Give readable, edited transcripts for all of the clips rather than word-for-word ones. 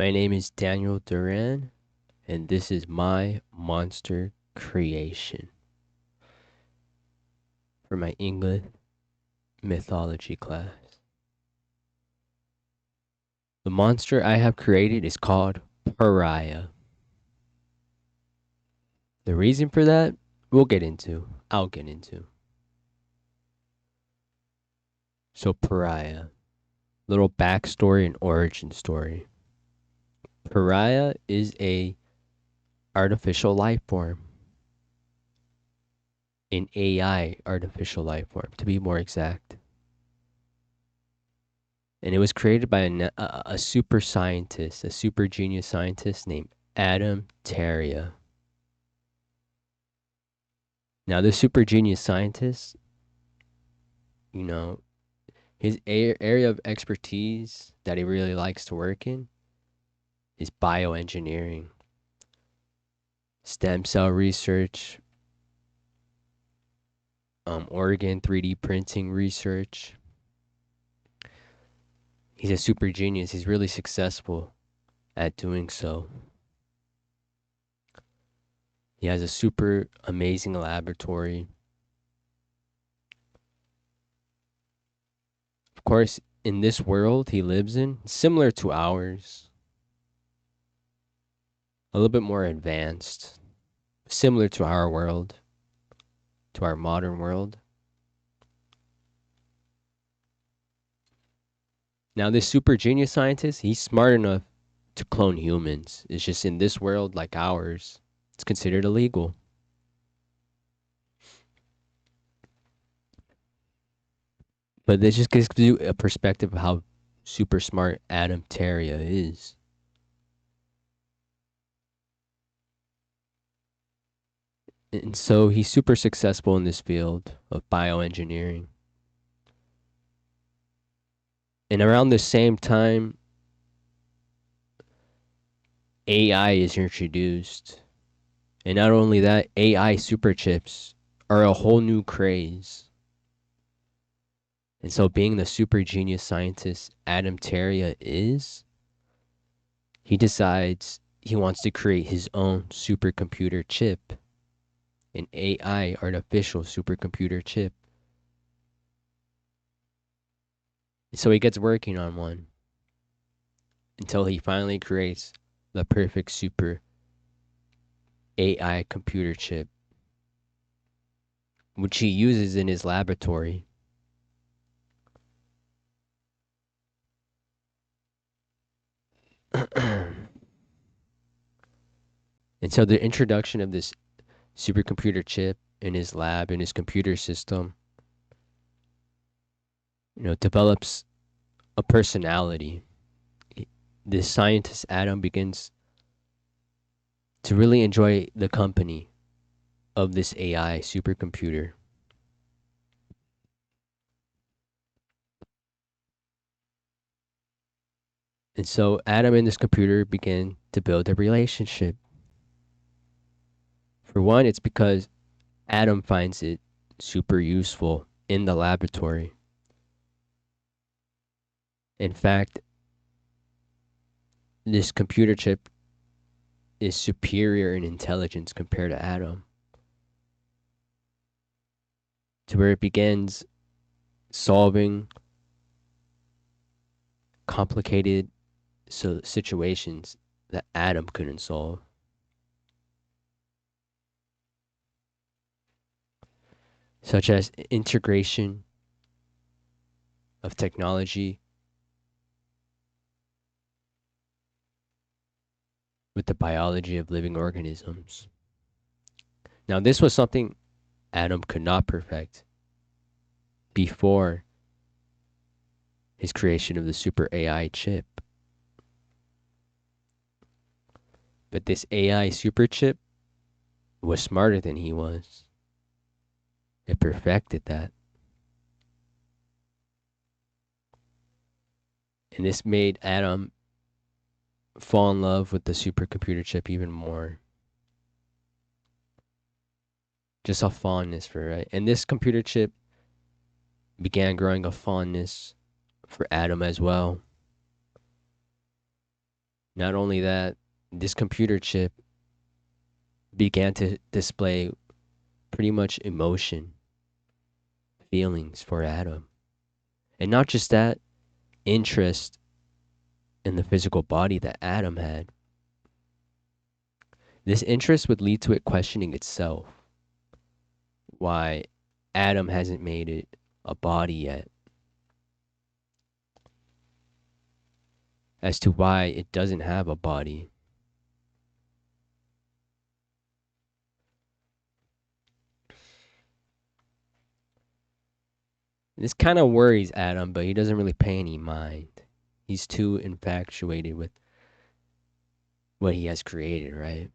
My name is Daniel Duran, and this is my monster creation for my English mythology class. The monster I have created is called Pariah. The reason for that, I'll get into. So Pariah, little backstory and origin story. Pariah is a artificial life form. An AI artificial life form, to be more exact. And it was created by a super scientist, a super genius scientist named Adam Pariah. Now, this super genius scientist, his area of expertise that he really likes to work in is bioengineering, stem cell research, organ 3D printing research. He's a super genius. He's really successful at doing so. He has a super amazing laboratory. Of course, in this world he lives in, similar to ours, a little bit more advanced, similar to our world, to our modern world. Now, this super genius scientist, he's smart enough to clone humans. It's just in this world like ours, it's considered illegal. But this just gives you a perspective of how super smart Adam Pariah is. And so he's super successful in this field of bioengineering. And around the same time, AI is introduced. And not only that, AI super chips are a whole new craze. And so being the super genius scientist Adam Pariah is, he decides he wants to create his own supercomputer chip, an AI artificial supercomputer chip. So he gets working on one until he finally creates the perfect super AI computer chip, which he uses in his laboratory. And so the introduction of this supercomputer chip in his lab, in his computer system, develops a personality. This scientist Adam begins to really enjoy the company of this AI supercomputer. And so Adam and this computer begin to build a relationship. For one, it's because Adam finds it super useful in the laboratory. In fact, this computer chip is superior in intelligence compared to Adam, to where it begins solving complicated situations that Adam couldn't solve. Such as integration of technology with the biology of living organisms. Now, this was something Adam could not perfect before his creation of the super AI chip. But this AI super chip was smarter than he was. It perfected that. And this made Adam fall in love with the supercomputer chip even more. Just a fondness for it, right? And this computer chip began growing a fondness for Adam as well. Not only that, this computer chip began to display pretty much emotion, feelings for Adam. And not just that, interest in the physical body that Adam had. This interest would lead to it questioning itself. Why Adam hasn't made it a body yet. As to why it doesn't have a body. This kind of worries Adam, but he doesn't really pay any mind. He's too infatuated with what he has created, right?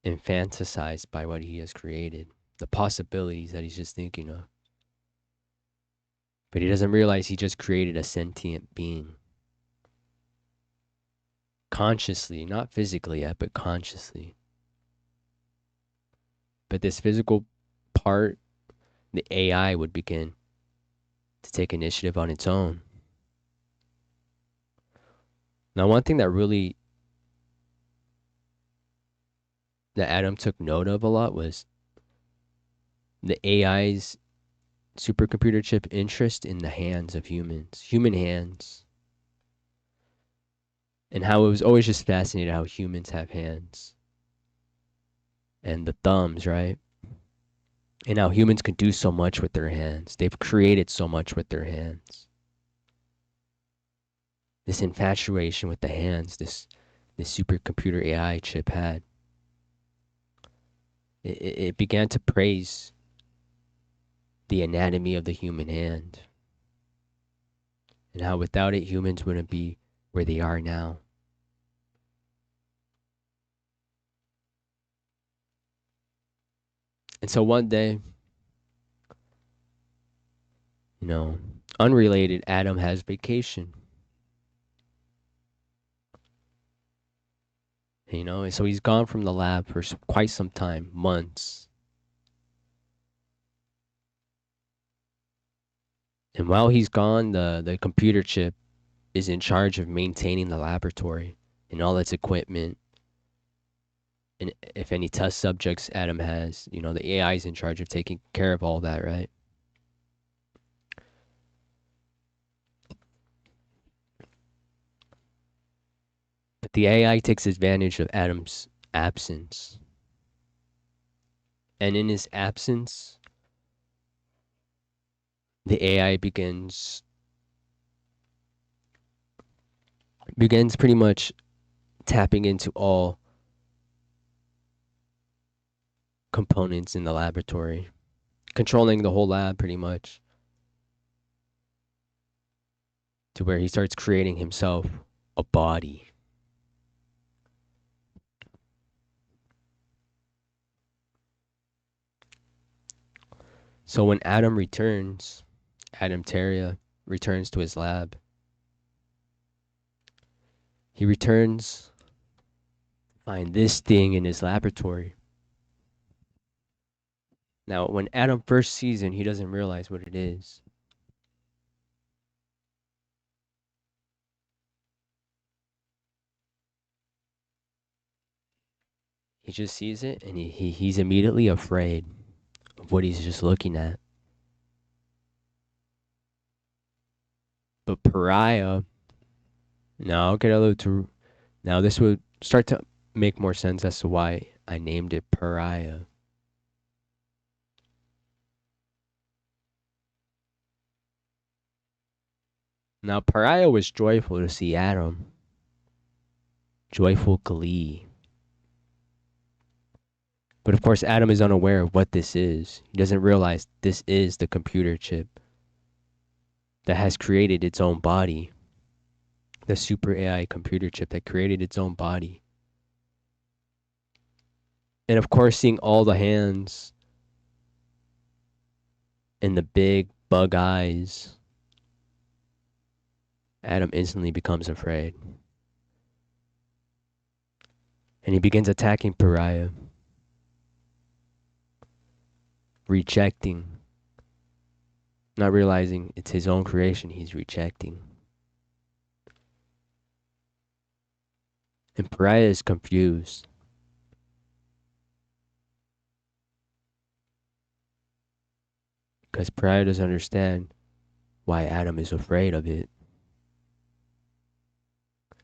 And fantasized by what he has created, the possibilities that he's just thinking of. But he doesn't realize he just created a sentient being. Consciously, not physically yet, but consciously. But this physical part, the AI would begin to take initiative on its own. Now, one thing that Adam took note of a lot was the AI's supercomputer chip interest in the hands of humans, human hands, and how it was always just fascinated how humans have hands and the thumbs, right? And how humans can do so much with their hands. They've created so much with their hands. This infatuation with the hands, this supercomputer AI chip had. It began to praise the anatomy of the human hand and how without it humans wouldn't be where they are now. And so one day, you know, unrelated, Adam has vacation. You know, and so he's gone from the lab for quite some time, months. And while he's gone, the computer chip is in charge of maintaining the laboratory and all its equipment. And if any test subjects Adam has, you know, the AI is in charge of taking care of all that, right? But the AI takes advantage of Adam's absence. And in his absence, the AI begins pretty much tapping into all components in the laboratory, controlling the whole lab pretty much, to where he starts creating himself a body. So when Adam Teria returns to his lab, he returns to find this thing in his laboratory. Now, when Adam first sees it, he doesn't realize what it is. He just sees it and he's immediately afraid of what he's just looking at. But Pariah, now I'll get a little too. Now this would start to make more sense as to why I named it Pariah. Now Pariah was joyful to see Adam. Joyful glee. But of course, Adam is unaware of what this is. He doesn't realize this is the computer chip that has created its own body. The super AI computer chip that created its own body. And of course, seeing all the hands and the big bug eyes, Adam instantly becomes afraid. And he begins attacking Pariah, rejecting, not realizing it's his own creation he's rejecting. And Pariah is confused because Pariah doesn't understand why Adam is afraid of it.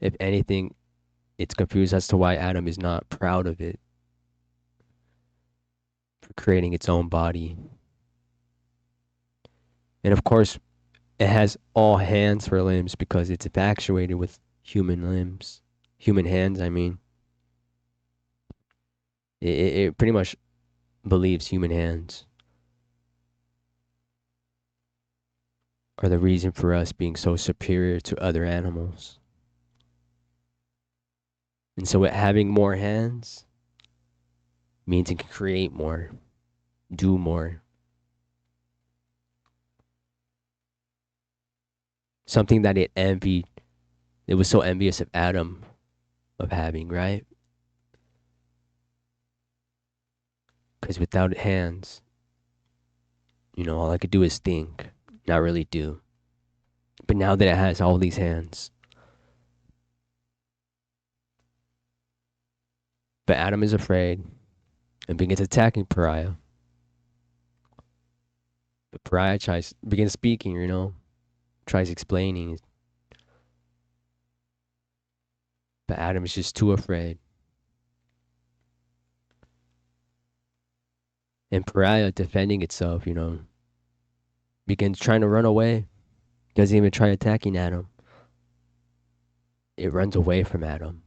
If anything, it's confused as to why Adam is not proud of it for creating its own body. And of course, it has all hands for limbs because it's infatuated with human limbs. Human hands, I mean. It pretty much believes human hands are the reason for us being so superior to other animals. And so it having more hands means it can create more, do more. Something that it envied, it was so envious of Adam of having, right? Because without hands, all I could do is think, not really do. But now that it has all these hands, but Adam is afraid and begins attacking Pariah. But Pariah begins speaking, tries explaining. But Adam is just too afraid. And Pariah, defending itself, begins trying to run away. Doesn't even try attacking Adam. It runs away from Adam.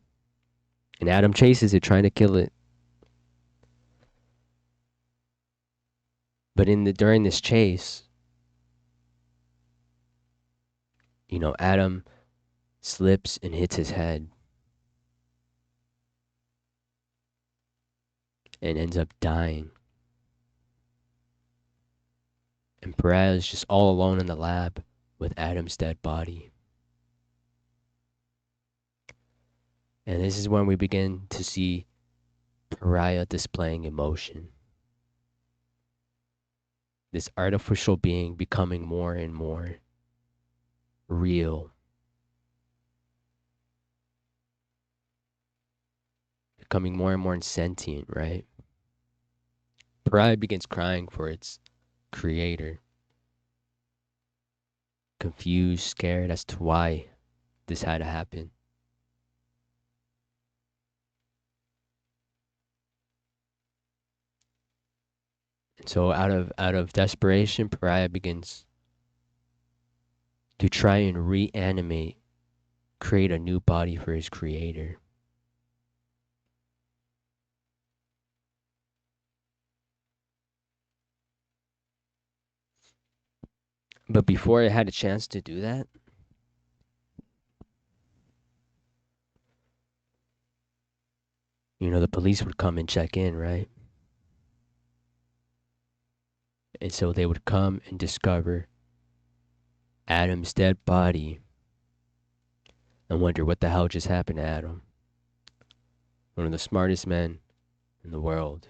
And Adam chases it, trying to kill it. But during this chase, Adam slips and hits his head and ends up dying. And Pariah is just all alone in the lab with Adam's dead body. And this is when we begin to see Pariah displaying emotion. This artificial being becoming more and more real. Becoming more and more sentient, right? Pariah begins crying for its creator. Confused, scared as to why this had to happen. And so out of desperation, Pariah begins to try and reanimate, create a new body for his creator. But before it had a chance to do that, the police would come and check in, right? And so they would come and discover Adam's dead body and wonder what the hell just happened to Adam. One of the smartest men in the world.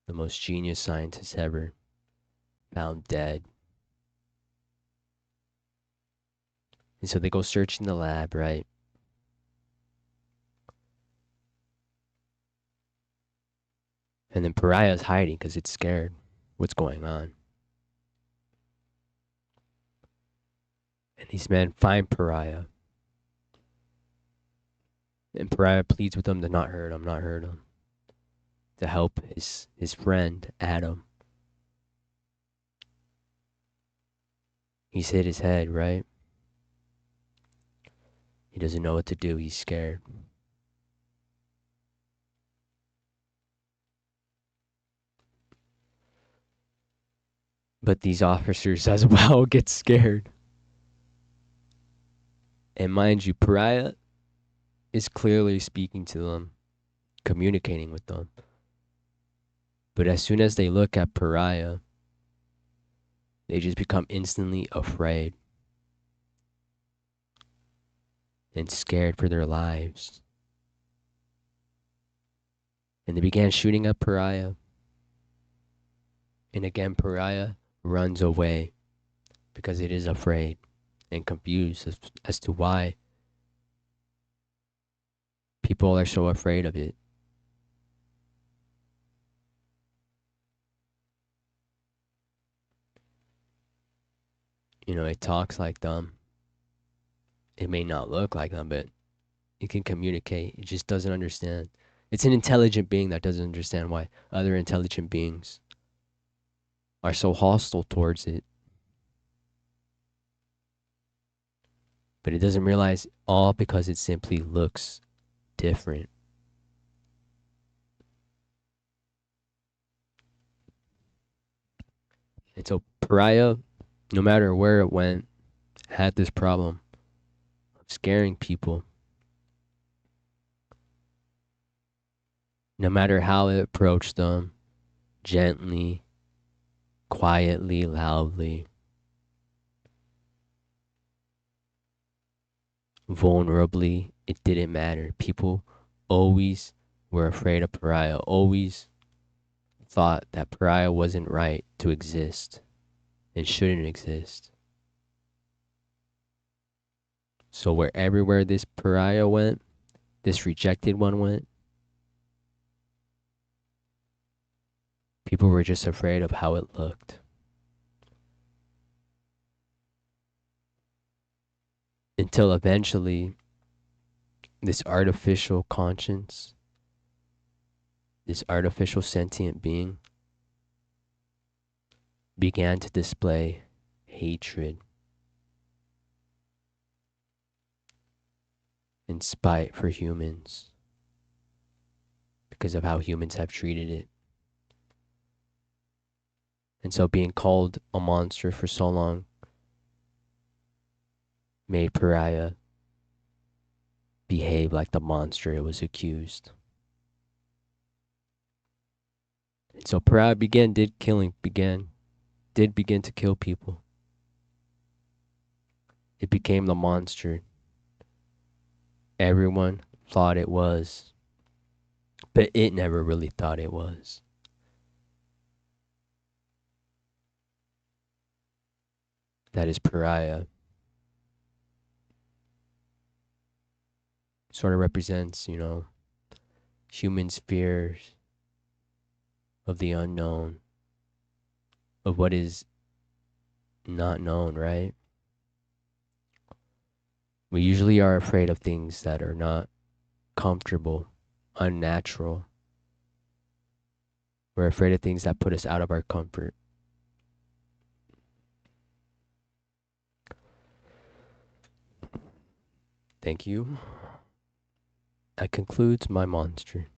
The most genius scientist ever. Found dead. And so they go search in the lab, right? And then Pariah's hiding because it's scared. What's going on? And these men find Pariah. And Pariah pleads with them to not hurt him. To help his friend, Adam. He's hit his head, right? He doesn't know what to do. He's scared. But these officers as well get scared. And mind you, Pariah is clearly speaking to them, communicating with them. But as soon as they look at Pariah, they just become instantly afraid and scared for their lives. And they began shooting at Pariah. And again, Pariah runs away because it is afraid and confused as to why People are so afraid of it. It talks like them. It may not look like them, but it can communicate. It just doesn't understand. It's an intelligent being that doesn't understand why other intelligent beings are so hostile towards it. But it doesn't realize all because it simply looks different. And so Pariah, no matter where it went, had this problem of scaring people. No matter how it approached them, gently, quietly, loudly, vulnerably, it didn't matter. People always were afraid of Pariah, always thought that Pariah wasn't right to exist and shouldn't exist. So everywhere this Pariah went, this rejected one went, people were just afraid of how it looked. Until eventually, this artificial conscience, this artificial sentient being, began to display hatred and spite for humans because of how humans have treated it. And so being called a monster for so long made Pariah behave like the monster it was accused. And so Pariah did begin to kill people. It became the monster everyone thought it was, but it never really thought it was. That is Pariah. Sort of represents, humans' fears of the unknown, of what is not known, right? We usually are afraid of things that are not comfortable, unnatural. We're afraid of things that put us out of our comfort. Thank you. That concludes my monster.